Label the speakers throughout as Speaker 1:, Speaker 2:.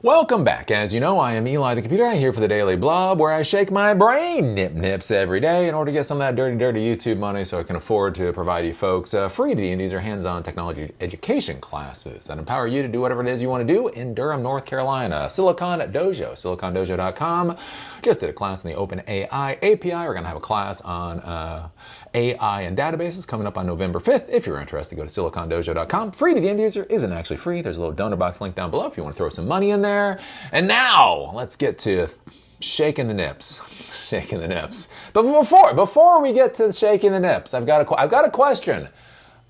Speaker 1: Welcome back. As you know, I am Eli the Computer Guy here for the Daily Blob, where I shake my brain nips every day in order to get some of that dirty YouTube money so I can afford to provide you folks free to use or hands-on technology education classes that empower you to do whatever it is you want to do in Durham, North Carolina. Silicon Dojo, silicondojo.com. Just did a class in the OpenAI API. We're going to have a class on AI and databases coming up on November 5th. If you're interested, go to silicondojo.com. Free to the end user, isn't actually free. There's a little donor box link down below if you want to throw some money in there. And now, let's get to shaking the nips. Shaking the nips. But before we get to shaking the nips, I've got a question.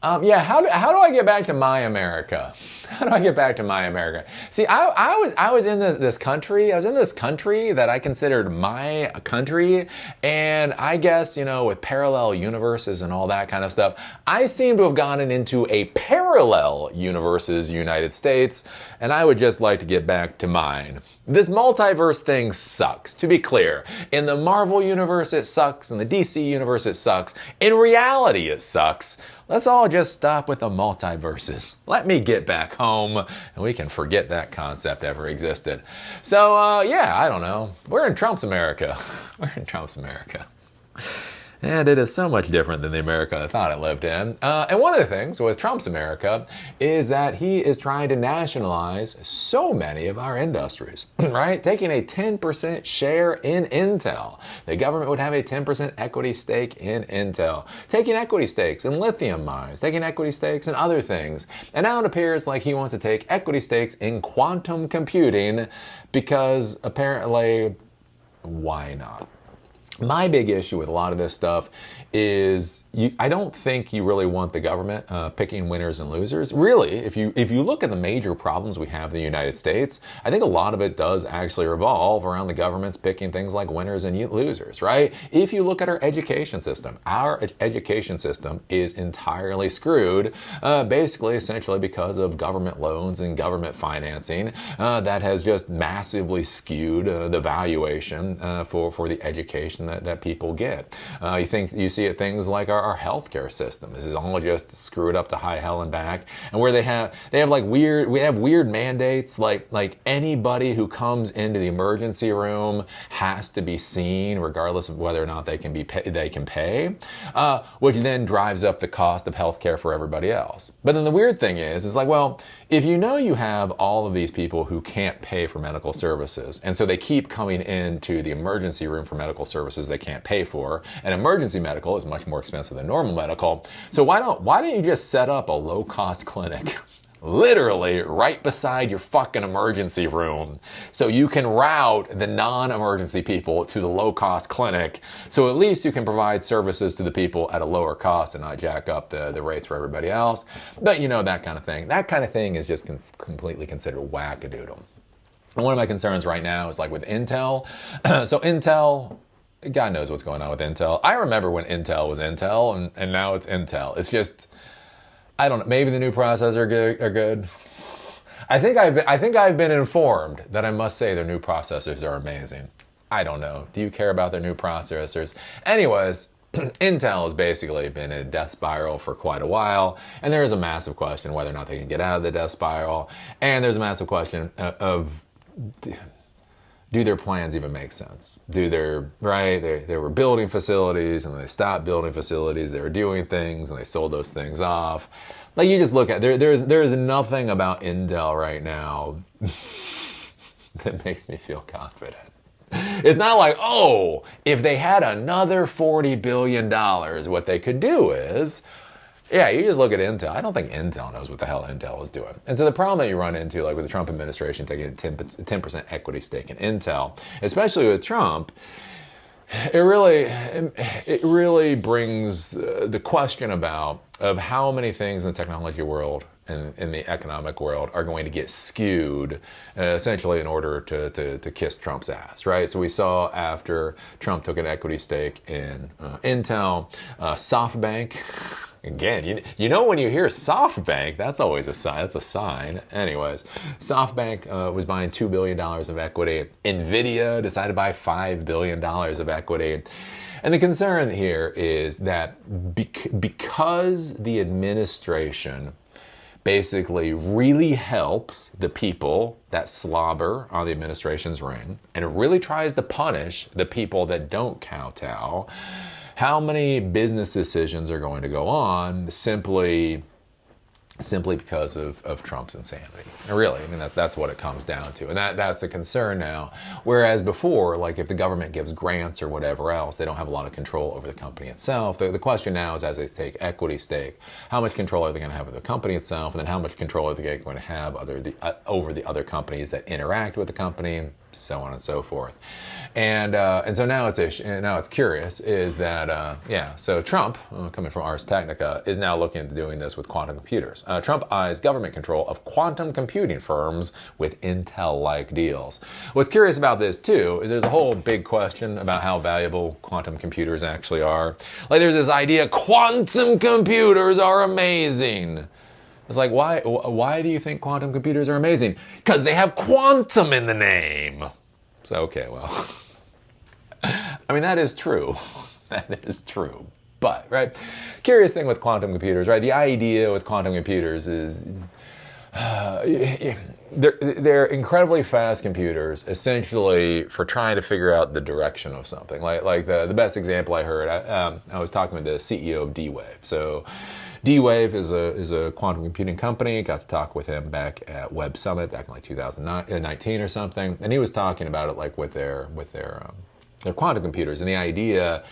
Speaker 1: How do I get back to my America? How do I get back to my America? See, I was in this country. I was in this country that I considered my country, and I guess, with parallel universes and all that kind of stuff, I seem to have gotten into a parallel universes United States, and I would just like to get back to mine. This multiverse thing sucks, to be clear. In the Marvel universe, it sucks. In the DC universe, it sucks. In reality, it sucks. Let's all just stop with the multiverses. Let me get back home, and we can forget that concept ever existed. So, I don't know. We're in Trump's America. We're in Trump's America. And it is so much different than the America I thought I lived in. And one of the things with Trump's America is that he is trying to nationalize so many of our industries, right? Taking a 10% share in Intel. The government would have a 10% equity stake in Intel. Taking equity stakes in lithium mines, taking equity stakes in other things. And now it appears like he wants to take equity stakes in quantum computing because apparently, why not? My big issue with a lot of this stuff is I don't think you really want the government picking winners and losers. Really, if you look at the major problems we have in the United States, I think a lot of it does actually revolve around the government's picking things like winners and losers, right? If you look at our education system is entirely screwed, basically, essentially because of government loans and government financing that has just massively skewed the valuation for the education that people get. You see it things like our healthcare system. This is all just screwed up to high hell and back. And where we have weird mandates like anybody who comes into the emergency room has to be seen regardless of whether or not they can pay, which then drives up the cost of healthcare for everybody else. But then the weird thing is like, well, if you have all of these people who can't pay for medical services, and so they keep coming into the emergency room for medical services they can't pay for, and emergency medical is much more expensive than normal medical. So why don't you just set up a low-cost clinic literally right beside your fucking emergency room so you can route the non-emergency people to the low-cost clinic, so at least you can provide services to the people at a lower cost and not jack up the rates for everybody else. But that kind of thing. That kind of thing is just completely considered wackadoodle. And one of my concerns right now is like with Intel. So Intel, God knows what's going on with Intel. I remember when Intel was Intel, and now it's Intel. It's just, I don't know. Maybe the new processors are good. I think I've been informed that I must say their new processors are amazing. I don't know. Do you care about their new processors? Anyways, Intel has basically been in a death spiral for quite a while, and there is a massive question whether or not they can get out of the death spiral. And there's a massive question of, do their plans even make sense? They were building facilities and they stopped building facilities. They were doing things and they sold those things off. Like, you just look at, there's nothing about Intel right now that makes me feel confident. It's not like, oh, if they had another $40 billion, what they could do is, you just look at Intel. I don't think Intel knows what the hell Intel is doing. And so the problem that you run into, like with the Trump administration taking a 10% equity stake in Intel, especially with Trump, it really brings the question of how many things in the technology world and in the economic world are going to get skewed essentially in order to kiss Trump's ass, right? So we saw after Trump took an equity stake in Intel, SoftBank. Again, when you hear SoftBank, that's always a sign. That's a sign. Anyways, SoftBank was buying $2 billion of equity. NVIDIA decided to buy $5 billion of equity. And the concern here is that because the administration basically really helps the people that slobber on the administration's ring, and it really tries to punish the people that don't kowtow, how many business decisions are going to go on simply because of Trump's insanity. And really, I mean, that's what it comes down to. And that's the concern now. Whereas before, like if the government gives grants or whatever else, they don't have a lot of control over the company itself. The question now is, as they take equity stake, how much control are they going to have over the company itself? And then how much control are they going to have over the other companies that interact with the company, so on and so forth. And so now it's curious is that, so Trump, coming from Ars Technica, is now looking into doing this with quantum computers. Trump eyes government control of quantum computing firms with Intel-like deals. What's curious about this, too, is there's a whole big question about how valuable quantum computers actually are. Like, there's this idea, quantum computers are amazing. It's like, why do you think quantum computers are amazing? Because they have quantum in the name. So, okay, well, I mean, that is true. That is true. But, right, curious thing with quantum computers, right? The idea with quantum computers is they're incredibly fast computers, essentially for trying to figure out the direction of something. Like the best example I heard, I was talking with the CEO of D-Wave. So D-Wave is a quantum computing company. Got to talk with him back at Web Summit back in like 2019 or something, and he was talking about it like with their quantum computers. And the idea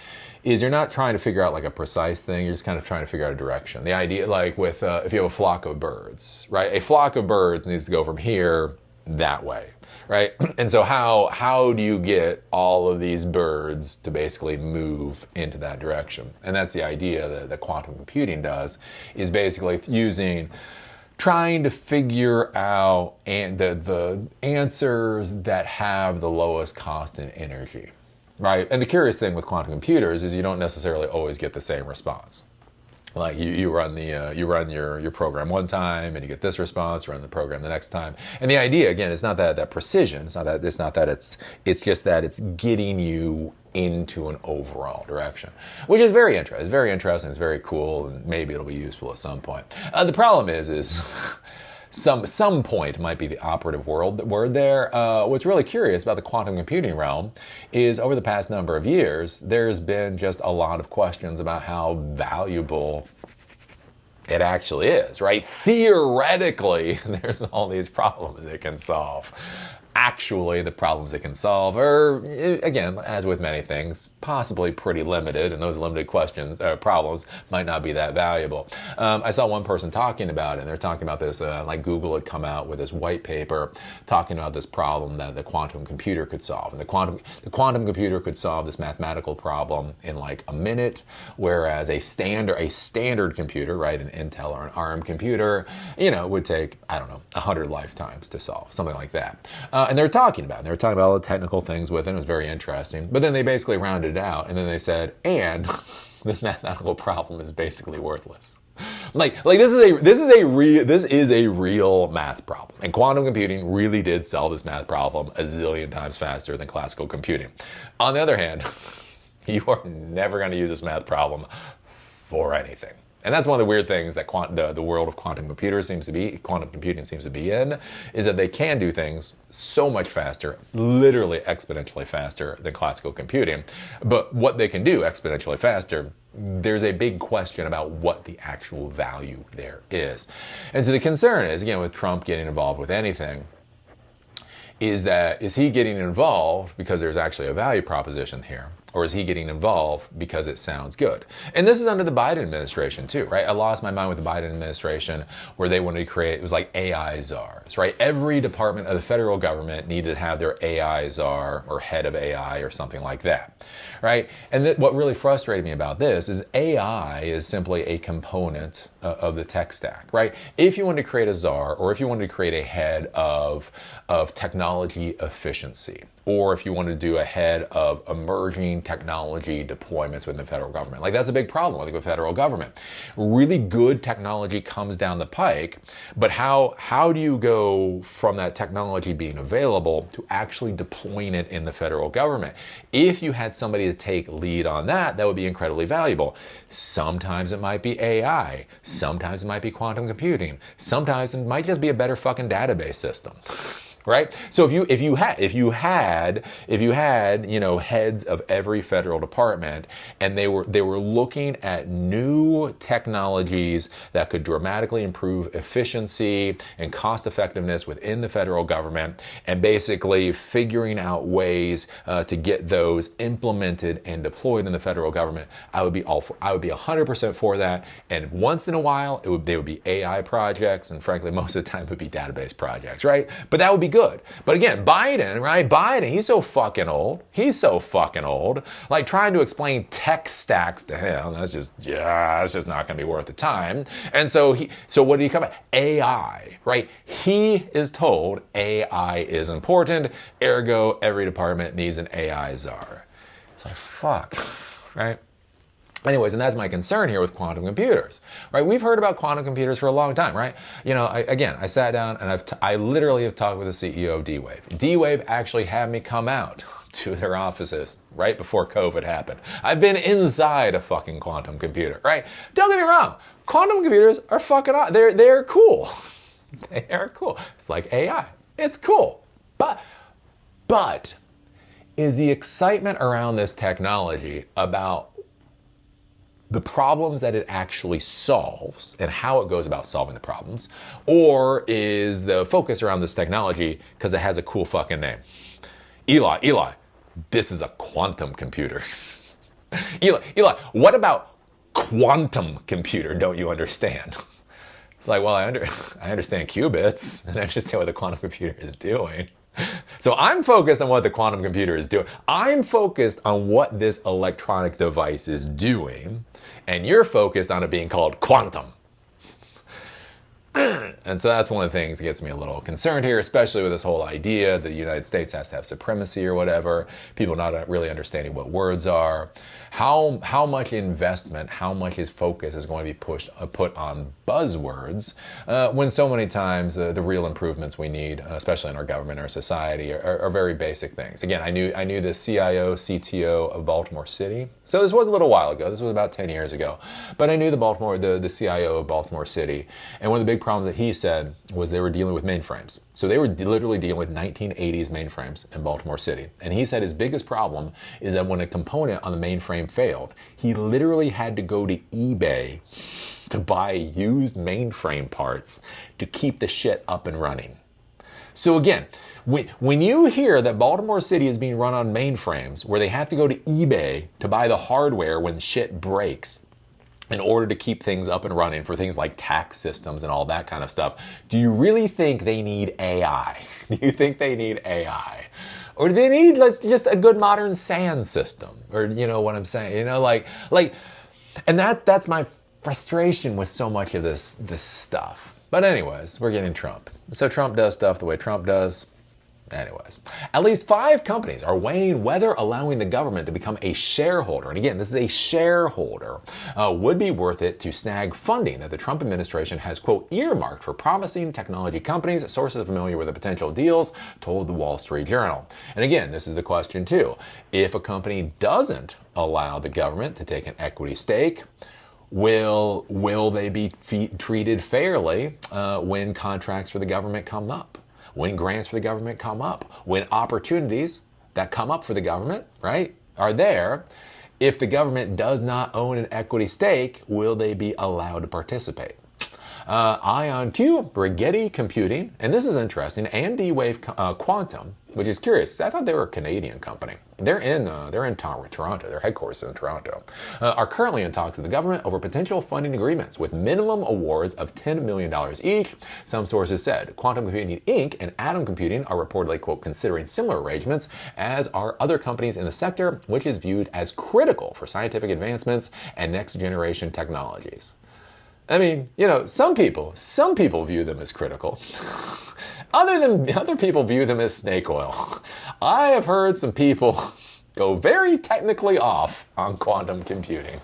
Speaker 1: is you're not trying to figure out like a precise thing, you're just kind of trying to figure out a direction. The idea, like with, if you have a flock of birds, right? A flock of birds needs to go from here that way, right? And so how do you get all of these birds to basically move into that direction? And that's the idea that quantum computing does, is basically trying to figure out the answers that have the lowest cost in energy. Right, and the curious thing with quantum computers is you don't necessarily always get the same response. Like you run your program one time and you get this response, run the program the next time. And the idea, again, it's not that precision. It's not that it's just that it's getting you into an overall direction, which is very interesting. It's very interesting. It's very cool, and maybe it'll be useful at some point. The problem is some point might be the operative word there. What's really curious about the quantum computing realm is over the past number of years, there's been just a lot of questions about how valuable it actually is, right? Theoretically, there's all these problems it can solve. Actually, the problems it can solve are, again, as with many things, possibly pretty limited, and those limited problems might not be that valuable. I saw one person talking about it, and they're talking about this, like Google had come out with this white paper talking about this problem that the quantum computer could solve. And the quantum computer could solve this mathematical problem in like a minute, whereas a standard computer, right, an Intel or an ARM computer, would take, 100 lifetimes to solve, something like that. And they were talking about all the technical things with it. It was very interesting. But then they basically rounded it out, and then they said, and this mathematical problem is basically worthless. Like this is a real math problem. And quantum computing really did solve this math problem a zillion times faster than classical computing. On the other hand, you are never going to use this math problem for anything. And that's one of the weird things that the world of quantum computing seems to be in, is that they can do things so much faster, literally exponentially faster than classical computing. But what they can do exponentially faster, there's a big question about what the actual value there is. And so the concern is, again, with Trump getting involved with anything, is he getting involved because there's actually a value proposition here? Or is he getting involved because it sounds good? And this is under the Biden administration too, right? I lost my mind with the Biden administration where they wanted to create, it was like AI czars, right? Every department of the federal government needed to have their AI czar or head of AI or something like that, right? And what really frustrated me about this is AI is simply a component of the tech stack, right? If you want to create a czar or if you wanted to create a head of technology efficiency, or if you want to do a head of emerging technology deployments within the federal government. Like, that's a big problem, I think, with federal government. Really good technology comes down the pike, but how do you go from that technology being available to actually deploying it in the federal government? If you had somebody to take lead on that, that would be incredibly valuable. Sometimes it might be AI. Sometimes it might be quantum computing. Sometimes it might just be a better fucking database system. Right? So if you had heads of every federal department, and they were looking at new technologies that could dramatically improve efficiency and cost effectiveness within the federal government, and basically figuring out ways to get those implemented and deployed in the federal government, I would be 100% for that. And once in a while, they would be AI projects, and frankly, most of the time it would be database projects, right? But that would be good. But again, Biden, right? Biden, he's so fucking old. Like, trying to explain tech stacks to him, that's just not going to be worth the time. And so what did he come at? AI, right? He is told AI is important, ergo every department needs an AI czar. It's like, fuck, right? Anyways, and that's my concern here with quantum computers, right? We've heard about quantum computers for a long time, right? I sat down and I literally have talked with the CEO of D-Wave. D-Wave actually had me come out to their offices right before COVID happened. I've been inside a fucking quantum computer, right? Don't get me wrong. Quantum computers are fucking awesome. They're cool. They are cool. It's like AI. It's cool. But is the excitement around this technology about the problems that it actually solves and how it goes about solving the problems? Or is the focus around this technology because it has a cool fucking name? Eli, this is a quantum computer. Eli, what about quantum computer? Don't you understand? It's like, well, I understand qubits and I understand what the quantum computer is doing. So I'm focused on what the quantum computer is doing. I'm focused on what this electronic device is doing, and you're focused on it being called quantum. And so that's one of the things that gets me a little concerned here, especially with this whole idea that the United States has to have supremacy or whatever, people not really understanding what words are, how much investment, how much focus is going to be put on buzzwords, when so many times the real improvements we need, especially in our government, our society, are very basic things. Again, I knew the CIO, CTO of Baltimore City. So this was a little while ago. This was about 10 years ago. But I knew the CIO of Baltimore City. And one of the big problems that he said was they were dealing with mainframes. So they were literally dealing with 1980s mainframes in Baltimore City. And he said his biggest problem is that when a component on the mainframe failed, he literally had to go to eBay to buy used mainframe parts to keep the shit up and running. So again, when you hear that Baltimore City is being run on mainframes where they have to go to eBay to buy the hardware when shit breaks in order to keep things up and running for things like tax systems and all that kind of stuff, do you really think they need AI? Do you think they need AI? Or do they need just a good modern SAN system? Or you know what I'm saying? And that's my frustration with so much of this stuff. But anyways, we're getting Trump. So Trump does stuff the way Trump does. Anyways, at least 5 companies are weighing whether allowing the government to become a shareholder, and again, this is a shareholder, would be worth it to snag funding that the Trump administration has, quote, earmarked for promising technology companies. Sources familiar with the potential deals told the Wall Street Journal. And again, this is the question too. If a company doesn't allow the government to take an equity stake, will they be treated fairly when contracts for the government come up? When grants for the government come up, when opportunities that come up for the government, right, are there, if the government does not own an equity stake, will they be allowed to participate? IonQ, Rigetti Computing, and this is interesting, and D-Wave Quantum, which is curious. I thought they were a Canadian company. They're in Toronto. Their headquarters is in Toronto. Are currently in talks with the government over potential funding agreements with minimum awards of $10 million each. Some sources said Quantum Computing Inc. and Atom Computing are reportedly, quote, considering similar arrangements, as are other companies in the sector, which is viewed as critical for scientific advancements and next-generation technologies. I mean, some people view them as critical. other people view them as snake oil. I have heard some people go very technically off on quantum computing.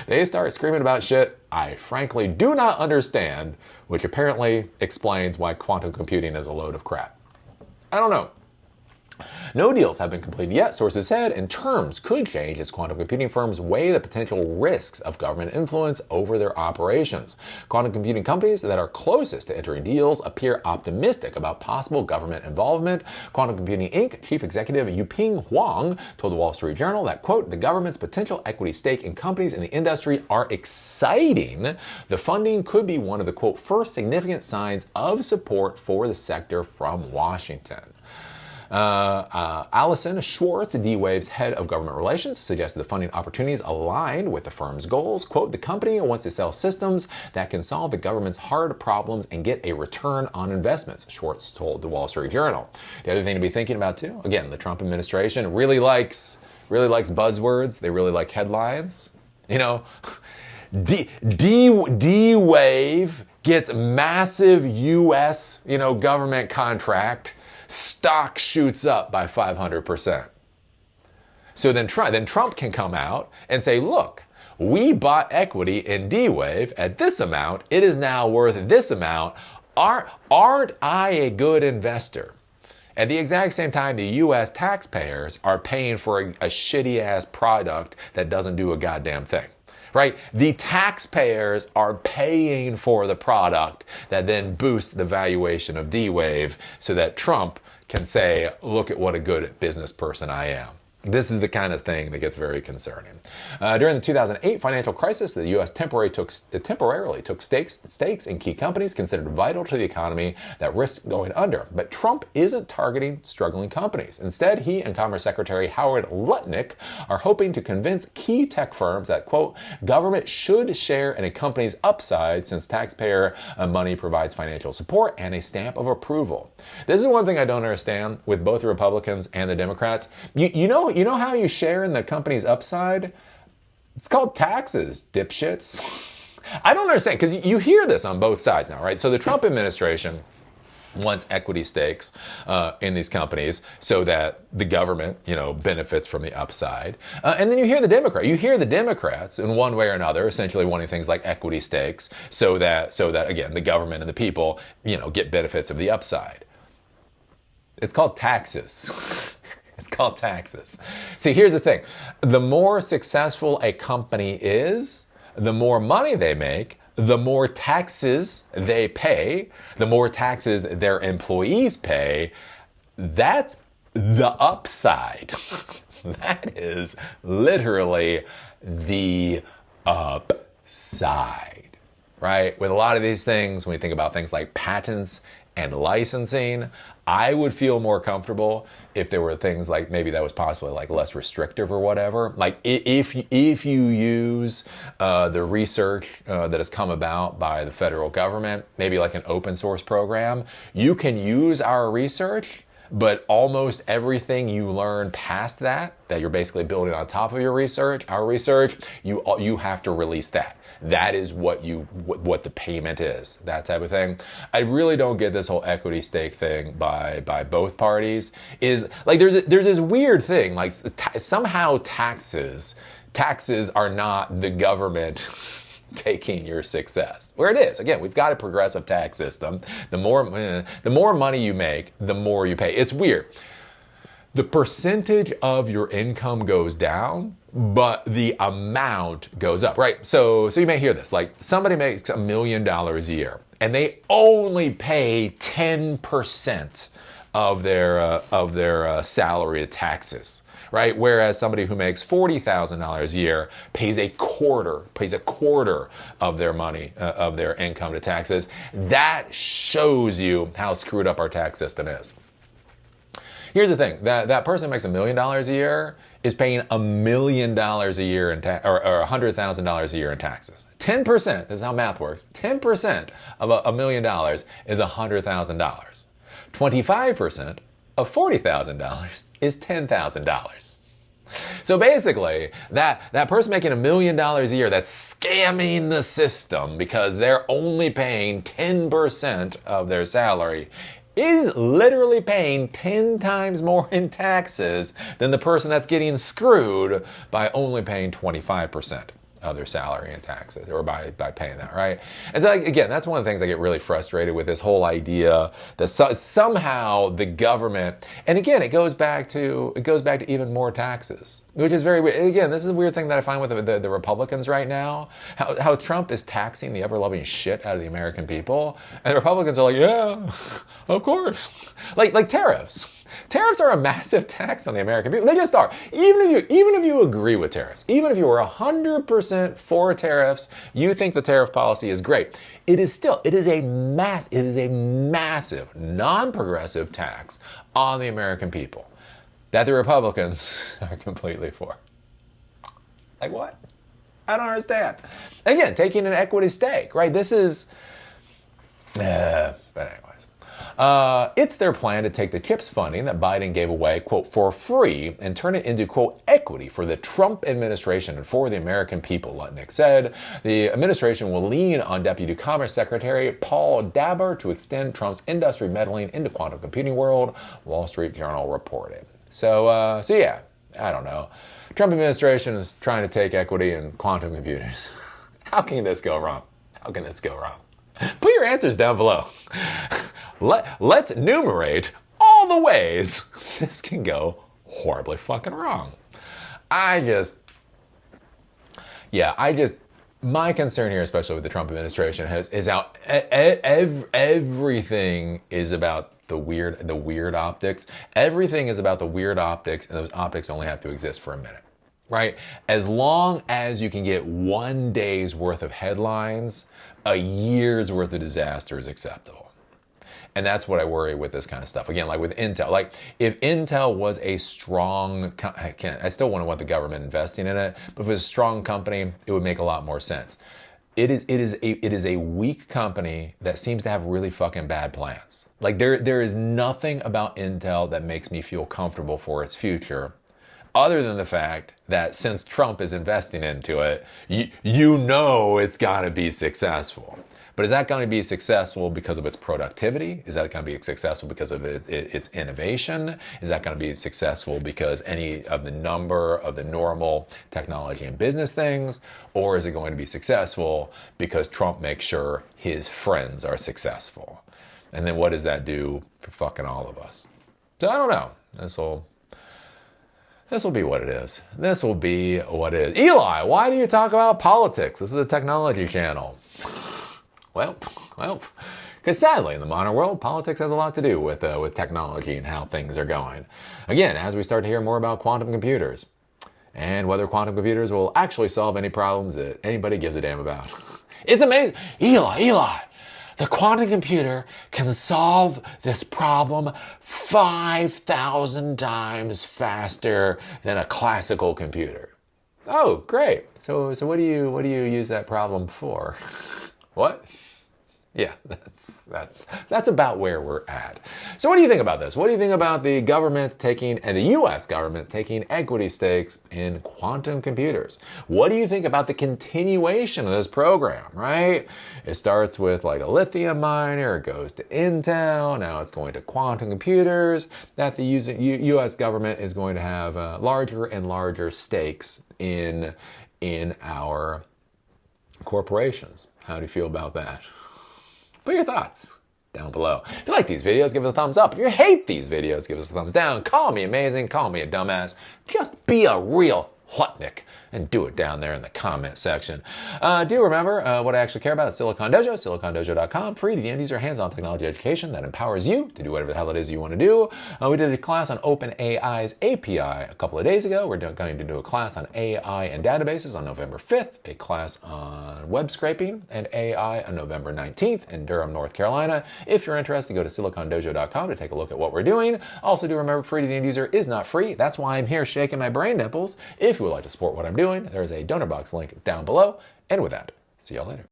Speaker 1: They start screaming about shit I frankly do not understand, which apparently explains why quantum computing is a load of crap. I don't know. No deals have been completed yet, sources said, and terms could change as quantum computing firms weigh the potential risks of government influence over their operations. Quantum computing companies that are closest to entering deals appear optimistic about possible government involvement. Quantum Computing Inc. Chief Executive Yuping Huang told the Wall Street Journal that, quote, the government's potential equity stake in companies in the industry are exciting. The funding could be one of the, quote, first significant signs of support for the sector from Washington. Allison Schwartz, D-Wave's head of government relations, suggested the funding opportunities aligned with the firm's goals. Quote, the company wants to sell systems that can solve the government's hard problems and get a return on investments, Schwartz told the Wall Street Journal. The other thing to be thinking about, too, again, the Trump administration really likes buzzwords. They really like headlines. You know, D-Wave gets massive U.S., government contract. Stock shoots up by 500%. So then Trump can come out and say, look, we bought equity in D-Wave at this amount. It is now worth this amount. Aren't I a good investor? At the exact same time, the U.S. taxpayers are paying for a shitty-ass product that doesn't do a goddamn thing. Right? The taxpayers are paying for the product that then boosts the valuation of D-Wave so that Trump can say, look at what a good business person I am. This is the kind of thing that gets very concerning. During the 2008 financial crisis, the U.S. temporarily took stakes in key companies considered vital to the economy that risked going under. But Trump isn't targeting struggling companies. Instead, he and Commerce Secretary Howard Lutnick are hoping to convince key tech firms that, quote, government should share in a company's upside since taxpayer money provides financial support and a stamp of approval. This is one thing I don't understand with both the Republicans and the Democrats. You know how you share in the company's upside? It's called taxes, dipshits. I don't understand, because you hear this on both sides now, right? So the Trump administration wants equity stakes in these companies so that the government, benefits from the upside. And then you hear the Democrats in one way or another essentially wanting things like equity stakes so that again, the government and the people, get benefits of the upside. It's called taxes. It's called taxes. See, here's the thing. The more successful a company is, the more money they make, the more taxes they pay, the more taxes their employees pay. That's the upside. That is literally the upside, right? With a lot of these things, when we think about things like patents and licensing, I would feel more comfortable if there were things like maybe that was possibly like less restrictive or whatever. Like if you use the research that has come about by the federal government, maybe like an open source program, you can use our research, but almost everything you learn past that you're basically building on top of our research, you have to release that. That is what the payment is, that type of thing. I really don't get this whole equity stake thing by both parties. Is like there's this weird thing, like somehow taxes are not the government taking your success. Where it is, again, we've got a progressive tax system. The more money you make, the more you pay. It's weird. The percentage of your income goes down, but the amount goes up, right? So you may hear this, like somebody makes $1 million a year and they only pay 10% of their salary to taxes, right? Whereas somebody who makes $40,000 a year pays a quarter of their money, of their income to taxes. That shows you how screwed up our tax system is. Here's the thing, that person who makes $1 million a year is paying $1 million a year in or $100,000 a year in taxes. 10%, this is how math works, 10% of $1 million is $100,000. 25% of $40,000 is $10,000. So basically, that person making $1 million a year that's scamming the system because they're only paying 10% of their salary is literally paying 10 times more in taxes than the person that's getting screwed by only paying 25% of their salary in taxes, or by paying that, right? And so, again, that's one of the things I get really frustrated with, this whole idea that somehow the government, and again, it goes back to even more taxes, which is very weird. Again, this is a weird thing that I find with the Republicans right now, how Trump is taxing the ever-loving shit out of the American people, and the Republicans are like, yeah, of course. Like tariffs. Tariffs are a massive tax on the American people. They just are. Even if you agree with tariffs, even if you are 100% for tariffs, you think the tariff policy is great, it is a massive, non-progressive tax on the American people that the Republicans are completely for. Like what? I don't understand. Again, taking an equity stake, right? This is, but anyways. It's their plan to take the CHIPS funding that Biden gave away, quote, for free, and turn it into, quote, equity for the Trump administration and for the American people, Lutnick said. The administration will lean on Deputy Commerce Secretary Paul Dabber to extend Trump's industry meddling into quantum computing world, Wall Street Journal reported. So yeah, I don't know. Trump administration is trying to take equity in quantum computers. How can this go wrong? How can this go wrong? Put your answers down below. Let's enumerate all the ways this can go horribly fucking wrong. My concern here, especially with the Trump administration, is how everything is about the weird optics. Everything is about the weird optics, and those optics only have to exist for a minute, right? As long as you can get one day's worth of headlines, a year's worth of disaster is acceptable. And that's what I worry with this kind of stuff. Again, like with Intel, like if Intel was a strong, I still want to want the government investing in it, but if it was a strong company, it would make a lot more sense. It is a weak company that seems to have really fucking bad plans. Like there is nothing about Intel that makes me feel comfortable for its future, other than the fact that since Trump is investing into it, you know it's got to be successful. But is that going to be successful because of its productivity? Is that going to be successful because of its innovation? Is that going to be successful because any of the number of the normal technology and business things? Or is it going to be successful because Trump makes sure his friends are successful? And then what does that do for fucking all of us? So I don't know. This will be what it is. This will be what it is. Eli, why do you talk about politics? This is a technology channel. Well, because sadly in the modern world, politics has a lot to do with technology and how things are going. Again, as we start to hear more about quantum computers and whether quantum computers will actually solve any problems that anybody gives a damn about. It's amazing. Eli, the quantum computer can solve this problem 5,000 times faster than a classical computer. Oh, great. So what do you use that problem for? What? Yeah, that's about where we're at. So what do you think about this? What do you think about the government and the U.S. government taking equity stakes in quantum computers? What do you think about the continuation of this program, right? It starts with like a lithium miner, it goes to Intel, now it's going to quantum computers, that the U.S. government is going to have larger and larger stakes in our corporations. How do you feel about that? Put your thoughts down below. If you like these videos, give us a thumbs up. If you hate these videos, give us a thumbs down. Call me amazing, call me a dumbass. Just be a real Hutnick and do it down there in the comment section. Do remember what I actually care about is Silicon Dojo, silicondojo.com, free to the end user hands-on technology education that empowers you to do whatever the hell it is you want to do. We did a class on OpenAI's API a couple of days ago. We're going to do a class on AI and databases on November 5th, a class on web scraping and AI on November 19th in Durham, North Carolina. If you're interested, go to silicondojo.com to take a look at what we're doing. Also, do remember free to the end user is not free. That's why I'm here shaking my brain nipples. If you would like to support what I'm doing, there is a donor box link down below. And with that, see y'all later.